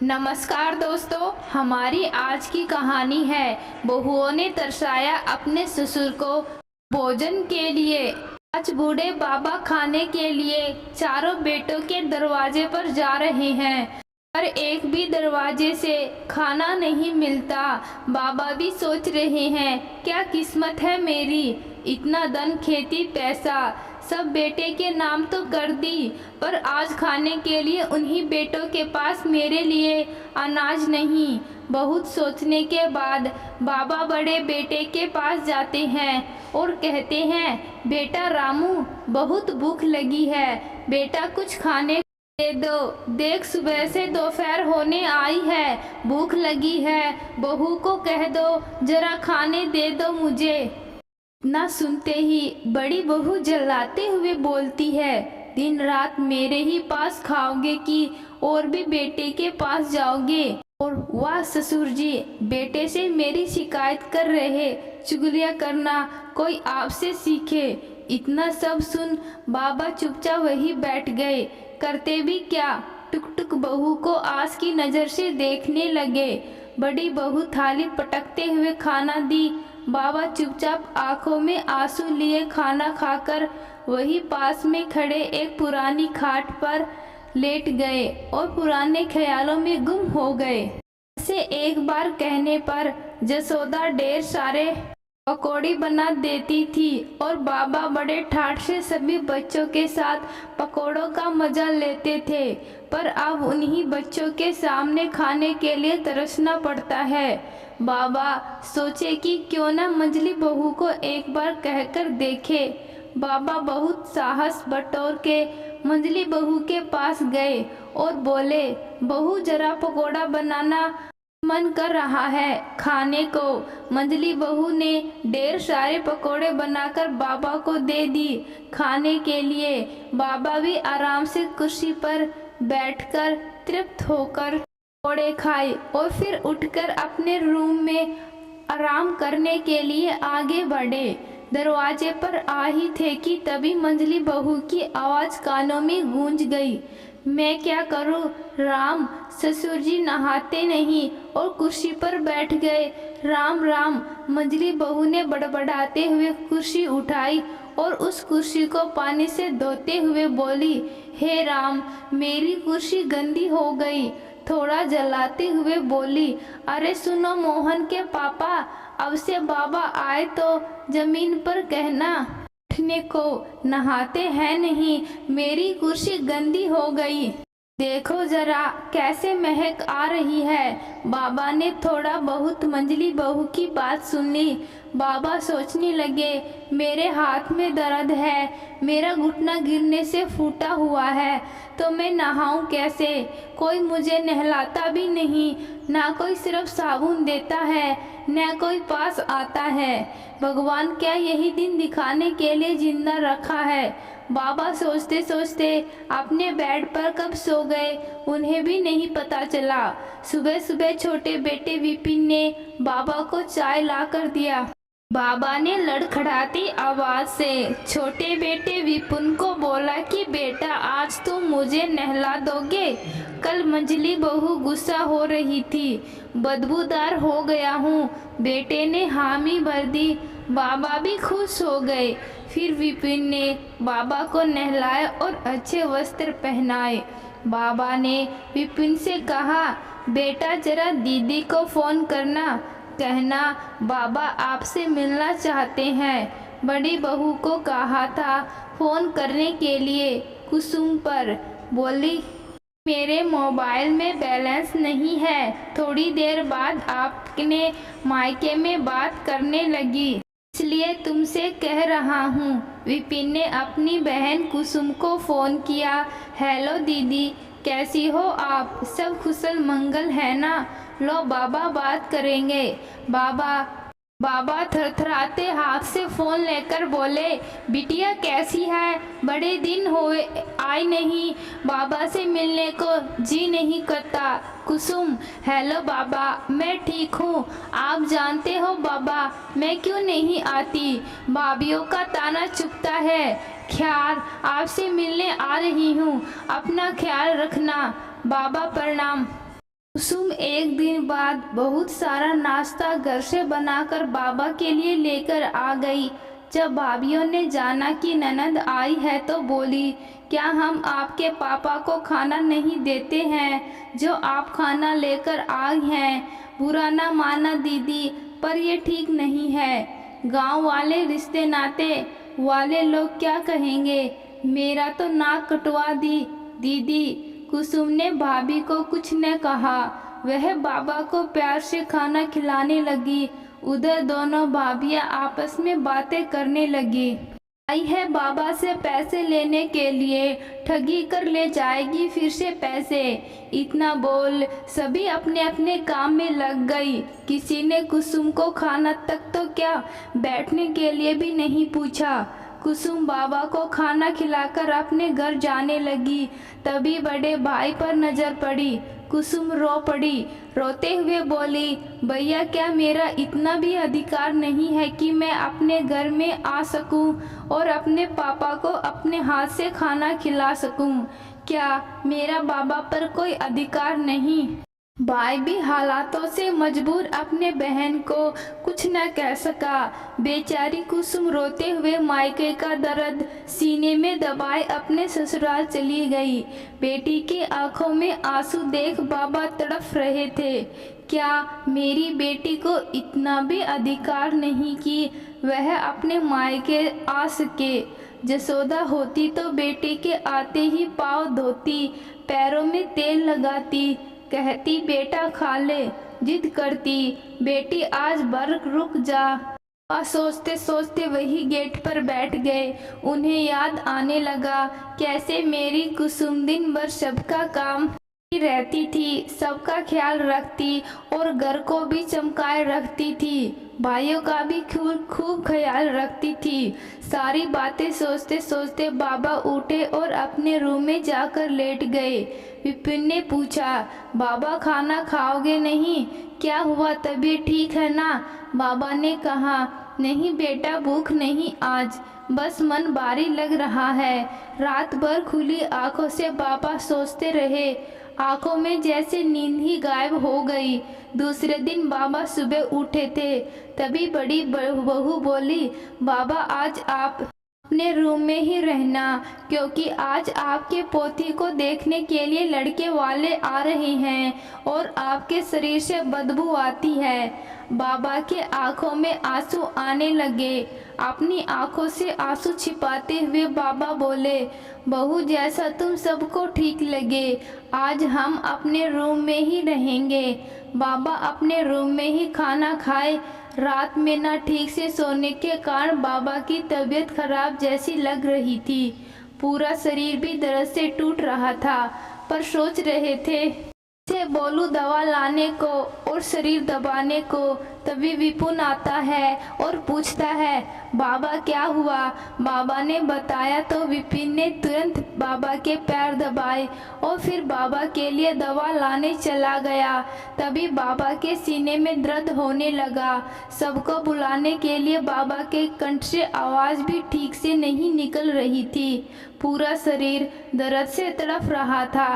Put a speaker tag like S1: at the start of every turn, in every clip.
S1: नमस्कार दोस्तों, हमारी आज की कहानी है बहुओं ने तरसाया अपने ससुर को भोजन के लिए। आज बूढ़े बाबा खाने के लिए चारों बेटों के दरवाजे पर जा रहे हैं, पर एक भी दरवाजे से खाना नहीं मिलता। बाबा भी सोच रहे हैं, क्या किस्मत है मेरी, इतना धन खेती पैसा सब बेटे के नाम तो कर दी, पर आज खाने के लिए उन्हीं बेटों के पास मेरे लिए अनाज नहीं। बहुत सोचने के बाद बाबा बड़े बेटे के पास जाते हैं और कहते हैं, बेटा रामू, बहुत भूख लगी है, बेटा कुछ खाने दे दो। देख, सुबह से दोपहर होने आई है, भूख लगी है, बहू को कह दो जरा खाने दे दो मुझे। ना सुनते ही बड़ी बहू जलाते हुए बोलती है, दिन रात मेरे ही पास खाओगे कि और भी बेटे के पास जाओगे? और वाह ससुर जी, बेटे से मेरी शिकायत कर रहे, चुगलियां करना कोई आपसे सीखे। इतना सब सुन बाबा चुपचाप वही बैठ गए। करते भी क्या, टुक टुक बहू को आस की नज़र से देखने लगे। बड़ी बहू थाली पटकते हुए खाना दी। बाबा चुपचाप आंखों में आंसू लिए खाना खाकर वही पास में खड़े एक पुरानी खाट पर लेट गए और पुराने ख्यालों में गुम हो गए। से एक बार कहने पर जसोदा ढेर सारे पकौड़ी बना देती थी और बाबा बड़े ठाठ से सभी बच्चों के साथ पकौड़ों का मजा लेते थे, पर अब उन्हीं बच्चों के सामने खाने के लिए तरसना पड़ता है। बाबा सोचे कि क्यों ना मंजली बहू को एक बार कहकर देखे। बाबा बहुत साहस बटोर के मंजली बहू के पास गए और बोले, बहू जरा पकौड़ा बनाना, मन कर रहा है खाने को। मंजली बहू ने ढेर सारे पकोड़े बनाकर बाबा को दे दी खाने के लिए। बाबा भी आराम से कुर्सी पर बैठकर तृप्त होकर पकोड़े खाए और फिर उठकर अपने रूम में आराम करने के लिए आगे बढ़े। दरवाजे पर आ ही थे कि तभी मंजली बहू की आवाज़ कानों में गूंज गई, मैं क्या करूं राम, ससुर जी नहाते नहीं और कुर्सी पर बैठ गए। राम राम, मंजली बहू ने बड़बड़ाते हुए कुर्सी उठाई और उस कुर्सी को पानी से धोते हुए बोली, हे राम, मेरी कुर्सी गंदी हो गई। थोड़ा जलाते हुए बोली, अरे सुनो मोहन के पापा, अब से बाबा आए तो जमीन पर कहना उठने को, नहाते हैं नहीं, मेरी कुर्सी गंदी हो गई। देखो जरा कैसे महक आ रही है। बाबा ने थोड़ा बहुत मंजली बहू की बात सुन ली। बाबा सोचने लगे, मेरे हाथ में दर्द है, मेरा घुटना गिरने से फूटा हुआ है, तो मैं नहाऊं कैसे? कोई मुझे नहलाता भी नहीं, ना कोई सिर्फ साबुन देता है, न कोई पास आता है। भगवान क्या यही दिन दिखाने के लिए जिंदा रखा है? बाबा सोचते सोचते अपने बेड पर कब सो गए उन्हें भी नहीं पता चला। सुबह सुबह छोटे बेटे विपिन ने बाबा को चाय ला कर दिया। बाबा ने लड़खड़ाती आवाज से छोटे बेटे विपुन को बोला कि बेटा, आज तुम मुझे नहला दोगे? कल मंजली बहू गुस्सा हो रही थी, बदबूदार हो गया हूँ। बेटे ने हामी भर दी। बाबा भी खुश हो गए। फिर विपिन ने बाबा को नहलाया और अच्छे वस्त्र पहनाए। बाबा ने विपिन से कहा, बेटा जरा दीदी को फ़ोन करना, कहना बाबा आपसे मिलना चाहते हैं। बड़ी बहू को कहा था फ़ोन करने के लिए। कुसुम पर बोली, मेरे मोबाइल में बैलेंस नहीं है। थोड़ी देर बाद आपने मायके में बात करने लगी, इसलिए तुमसे कह रहा हूँ। विपिन ने अपनी बहन कुसुम को फ़ोन किया। हेलो दीदी, कैसी हो आप? सब कुशल मंगल है ना? लो बाबा बात करेंगे। बाबा थरथराते हाथ से फ़ोन लेकर बोले, बिटिया कैसी है? बड़े दिन हुए आई नहीं, बाबा से मिलने को जी नहीं करता। कुसुम, हेलो बाबा, मैं ठीक हूँ। आप जानते हो बाबा, मैं क्यों नहीं आती? भाभीियों का ताना चुभता है। ख्याल आपसे मिलने आ रही हूँ, अपना ख्याल रखना। बाबा प्रणाम। कुसुम एक दिन बाद बहुत सारा नाश्ता घर से बनाकर बाबा के लिए लेकर आ गई। जब भाभीयों ने जाना कि ननद आई है तो बोली, क्या हम आपके पापा को खाना नहीं देते हैं जो आप खाना लेकर आई हैं? बुरा ना माना दीदी, पर ये ठीक नहीं है। गांव वाले, रिश्ते नाते वाले लोग क्या कहेंगे? मेरा तो नाक कटवा दी दीदी। कुसुम ने भाभी को कुछ न कहा। वह बाबा को प्यार से खाना खिलाने लगी। उधर दोनों भाभियां आपस में बातें करने लगी। आई है बाबा से पैसे लेने के लिए, ठगी कर ले जाएगी फिर से पैसे। इतना बोल सभी अपने अपने काम में लग गई। किसी ने कुसुम को खाना तक तो क्या, बैठने के लिए भी नहीं पूछा। कुसुम बाबा को खाना खिलाकर अपने घर जाने लगी। तभी बड़े भाई पर नजर पड़ी। कुसुम रो पड़ी। रोते हुए बोली, भैया क्या मेरा इतना भी अधिकार नहीं है कि मैं अपने घर में आ सकूं और अपने पापा को अपने हाथ से खाना खिला सकूं? क्या मेरा बाबा पर कोई अधिकार नहीं? भाई भी हालातों से मजबूर अपने बहन को कुछ न कह सका। बेचारी कुसुम रोते हुए मायके का दर्द सीने में दबाए अपने ससुराल चली गई। बेटी की आंखों में आंसू देख बाबा तड़प रहे थे। क्या मेरी बेटी को इतना भी अधिकार नहीं कि वह अपने मायके आ सके? जसोदा होती तो बेटी के आते ही पाँव धोती, पैरों में तेल लगाती, कहती बेटा खा ले। जिद करती, बेटी आज भर रुक जा। सोचते सोचते वही गेट पर बैठ गए। उन्हें याद आने लगा कैसे मेरी कुसुम दिन भर सबका काम रहती थी, सबका ख्याल रखती और घर को भी चमकाए रखती थी। भाइयों का भी खूब ख्याल रखती थी। सारी बातें सोचते सोचते बाबा उठे और अपने रूम में जाकर लेट गए। विपिन ने पूछा, बाबा खाना खाओगे नहीं? क्या हुआ, तबीयत ठीक है ना? बाबा ने कहा, नहीं बेटा भूख नहीं आज, बस मन भारी लग रहा है। रात भर खुली आंखों से बाबा सोचते रहे। आंखों में जैसे नींद ही गायब हो गई। दूसरे दिन बाबा सुबह उठे थे। तभी बड़ी बहू बोली, बाबा आज आप अपने रूम में ही रहना, क्योंकि आज आपके पोती को देखने के लिए लड़के वाले आ रहे हैं और आपके शरीर से बदबू आती है। बाबा के आंखों में आंसू आने लगे। अपनी आंखों से आंसू छिपाते हुए बाबा बोले, बहू जैसा तुम सबको ठीक लगे, आज हम अपने रूम में ही रहेंगे। बाबा अपने रूम में ही खाना खाए। रात में ना ठीक से सोने के कारण बाबा की तबीयत खराब जैसी लग रही थी। पूरा शरीर भी दर्द से टूट रहा था, पर सोच रहे थे से बोलूं दवा लाने को और शरीर दबाने को। तभी विपुन आता है और पूछता है, बाबा क्या हुआ? बाबा ने बताया तो विपिन ने तुरंत बाबा के पैर दबाए और फिर बाबा के लिए दवा लाने चला गया। तभी बाबा के सीने में दर्द होने लगा। सबको बुलाने के लिए बाबा के कंठ से आवाज़ भी ठीक से नहीं निकल रही थी। पूरा शरीर दर्द से तड़प रहा था।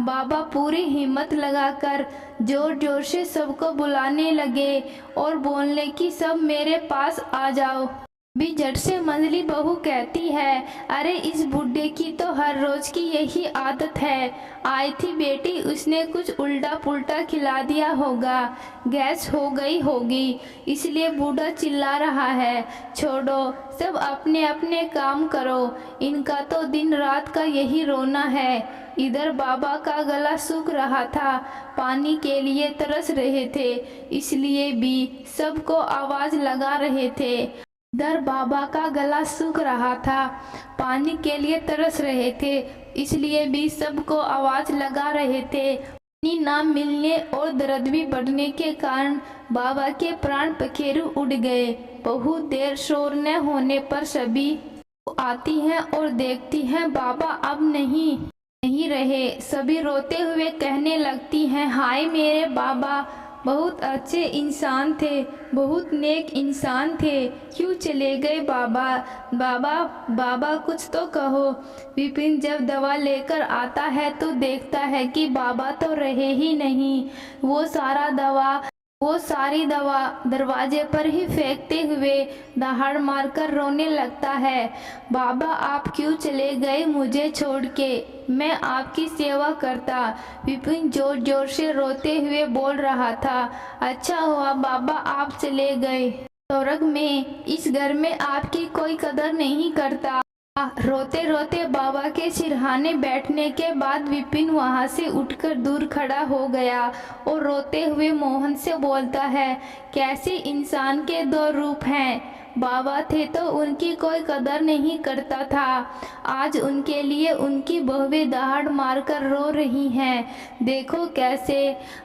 S1: बाबा पूरी हिम्मत लगाकर जोर जोर से सबको बुलाने लगे और बोलने की, सब मेरे पास आ जाओ। भी झट से मंझली बहू कहती है, अरे इस बुड्ढे की तो हर रोज की यही आदत है। आई थी बेटी, उसने कुछ उल्टा पुल्टा खिला दिया होगा, गैस हो गई होगी, इसलिए बूढ़ा चिल्ला रहा है। छोड़ो, सब अपने अपने काम करो, इनका तो दिन रात का यही रोना है। इधर बाबा का गला सूख रहा था, पानी के लिए तरस रहे थे, इसलिए भी सबको आवाज लगा रहे थे। इधर बाबा का गला सूख रहा था, पानी के लिए तरस रहे थे, इसलिए भी सबको आवाज लगा रहे थे। पानी ना मिलने और दर्द भी बढ़ने के कारण बाबा के प्राण पखेरु उड़ गए। बहुत देर शोर न होने पर सभी आती हैं और देखती हैं बाबा अब नहीं रहे। सभी रोते हुए कहने लगती हैं, हाय मेरे बाबा, बहुत अच्छे इंसान थे, बहुत नेक इंसान थे, क्यों चले गए बाबा? बाबा बाबा कुछ तो कहो। विपिन जब दवा लेकर आता है तो देखता है कि बाबा तो रहे ही नहीं। वो सारी दवा दरवाजे पर ही फेंकते हुए दहाड़ मारकर रोने लगता है। बाबा आप क्यों चले गए मुझे छोड़ के? मैं आपकी सेवा करता। विपिन जोर जोर से रोते हुए बोल रहा था। अच्छा हुआ बाबा आप चले गए। स्वर्ग में इस घर में आपकी कोई कदर नहीं करता। रोते रोते बाबा के सिरहाने बैठने के बाद विपिन वहां से उठकर दूर खड़ा हो गया और रोते हुए मोहन से बोलता है, कैसे इंसान के दो रूप हैं। बाबा थे तो उनकी कोई कदर नहीं करता था। आज उनके लिए उनकी बहुएं दहाड़ मारकर रो रही हैं। देखो कैसे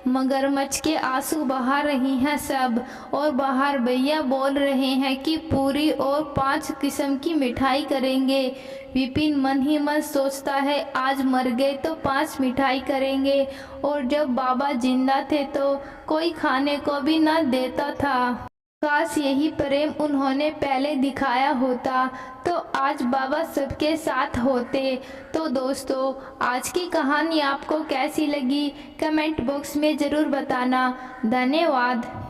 S1: मगरमच्छ के आंसू बहा रही हैं सब। और बाहर भैया बोल रहे हैं कि पूरी और 5 किस्म की मिठाई करेंगे। विपिन मन ही मन सोचता है आज मर गए तो 5 मिठाई करेंगे, और जब बाबा जिंदा थे तो कोई खाने को भी न देता था। काश यही प्रेम उन्होंने पहले दिखाया होता तो आज बाबा सबके साथ होते। तो दोस्तों आज की कहानी आपको कैसी लगी कमेंट बॉक्स में ज़रूर बताना। धन्यवाद।